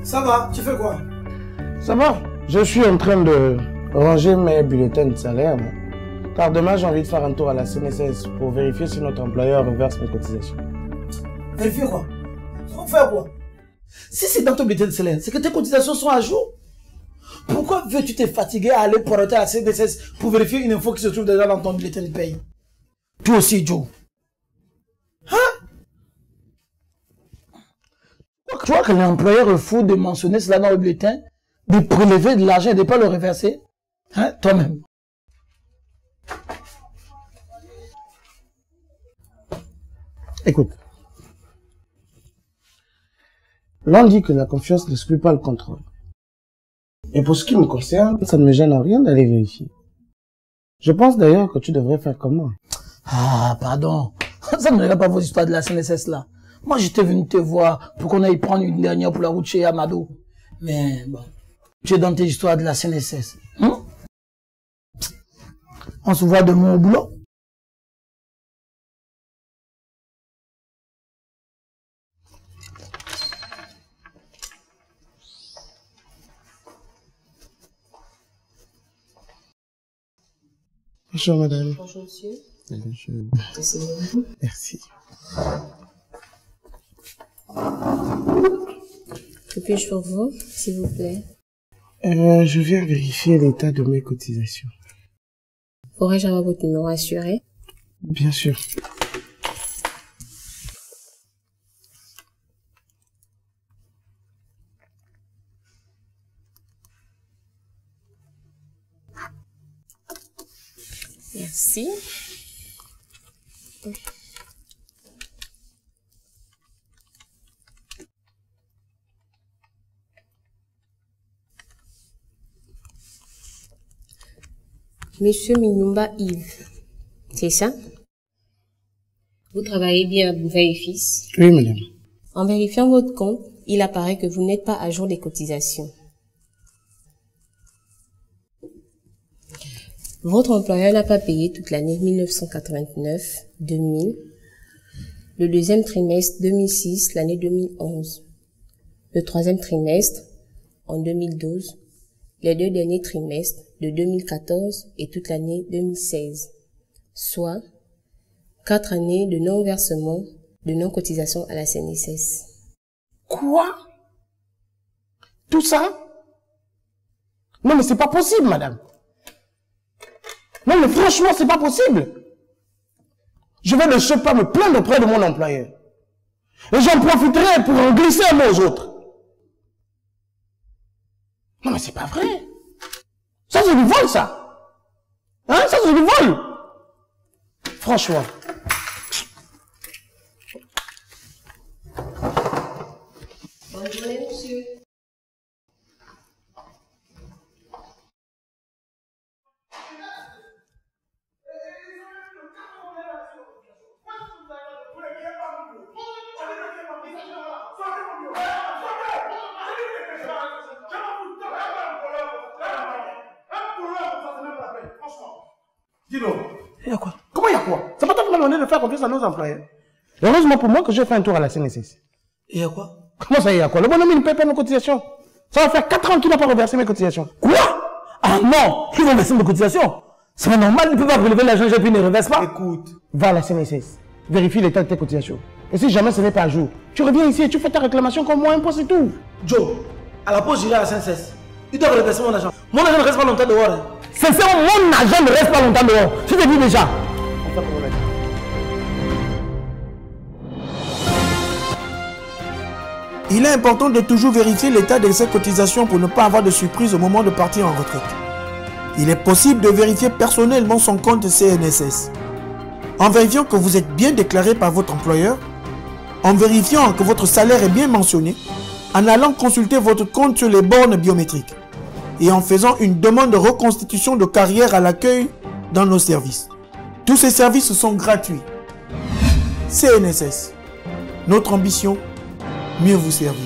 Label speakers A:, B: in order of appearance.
A: Ça va, tu fais quoi?
B: Ça va, je suis en train de ranger mes bulletins de salaire. Car demain, j'ai envie de faire un tour à la CNSS pour vérifier si notre employeur reverse mes cotisations.
A: Vérifier quoi? Pour faire quoi? Si c'est dans ton bulletin de salaire, c'est que tes cotisations sont à jour. Pourquoi veux-tu te fatiguer à aller pointer à la CNSS pour vérifier une info qui se trouve déjà dans ton bulletin de paye? Toi aussi, Joe. Hein? Tu vois que l'employeur est fou de mentionner cela dans le bulletin, de prélever de l'argent et de ne pas le reverser? Hein? Toi-même.
B: Écoute. L'on dit que la confiance n'exclut pas le contrôle. Et pour ce qui me concerne, ça ne me gêne en rien d'aller vérifier. Je pense d'ailleurs que tu devrais faire comme moi.
A: Ah, pardon. Ça ne regarde pas vos histoires de la CNSS là. Moi, j'étais venu te voir pour qu'on aille prendre une dernière pour la route chez Amado. Mais bon, tu es dans tes histoires de la CNSS. On se voit demain au boulot.
B: Bonjour madame.
C: Bonjour monsieur.
B: Bonjour. Merci.
C: Que puis-je pour vous, s'il vous plaît?
B: Je viens vérifier l'état de mes cotisations.
C: Pourrais-je avoir votre numéro assuré?
B: Bien sûr.
C: Merci. Monsieur Minumba Yves, c'est ça? Vous travaillez bien à Bouveille-Fils?
B: Oui, madame.
C: En vérifiant votre compte, il apparaît que vous n'êtes pas à jour des cotisations. Votre employeur n'a pas payé toute l'année 1989-2000, le deuxième trimestre 2006, l'année 2011, le troisième trimestre en 2012, les deux derniers trimestres de 2014 et toute l'année 2016, soit 4 années de non-versement, de non-cotisation à la CNSS.
B: Quoi? Tout ça? Non mais c'est pas possible, madame. Non mais franchement, c'est pas possible. Je vais de ce pas me plaindre auprès de mon employeur. Et j'en profiterai pour en glisser un mot aux autres. Non mais c'est pas vrai. Ça c'est du vol, ça. Hein? Ça c'est du vol. Franchement.
C: Bonne journée, monsieur.
A: Dis-donc. Il y a quoi?
B: Comment il y a quoi? C'est pas toi qui m'as demandé de faire confiance à nos employeurs. Heureusement pour moi que j'ai fait un tour à la CNSS.
A: Il y a quoi?
B: Comment ça, il y a quoi? Le bonhomme, il ne paie pas mes cotisations. Ça va faire 4 ans qu'il n'a pas reversé mes cotisations.
A: Quoi? Ah non, ils vont verser mes cotisations. C'est pas normal, ils ne peuvent pas prélever l'argent et puis ils ne reversent pas.
B: Écoute, va à la CNSS, vérifie l'état de tes cotisations. Et si jamais ce n'est pas à jour, tu reviens ici et tu fais ta réclamation comme moi, un point, c'est tout.
A: Joe, à la pause, j'irai à la CNSS. Ils doivent reverser mon argent. Mon argent ne reste pas longtemps dehors. Hein.
B: Sincèrement, mon argent ne reste pas longtemps dehors. Je t'ai dit déjà.
D: Il est important de toujours vérifier l'état de ses cotisations pour ne pas avoir de surprise au moment de partir en retraite. Il est possible de vérifier personnellement son compte CNSS. En vérifiant que vous êtes bien déclaré par votre employeur, en vérifiant que votre salaire est bien mentionné, en allant consulter votre compte sur les bornes biométriques et en faisant une demande de reconstitution de carrière à l'accueil dans nos services. Tous ces services sont gratuits. CNSS. Notre ambition, mieux vous servir.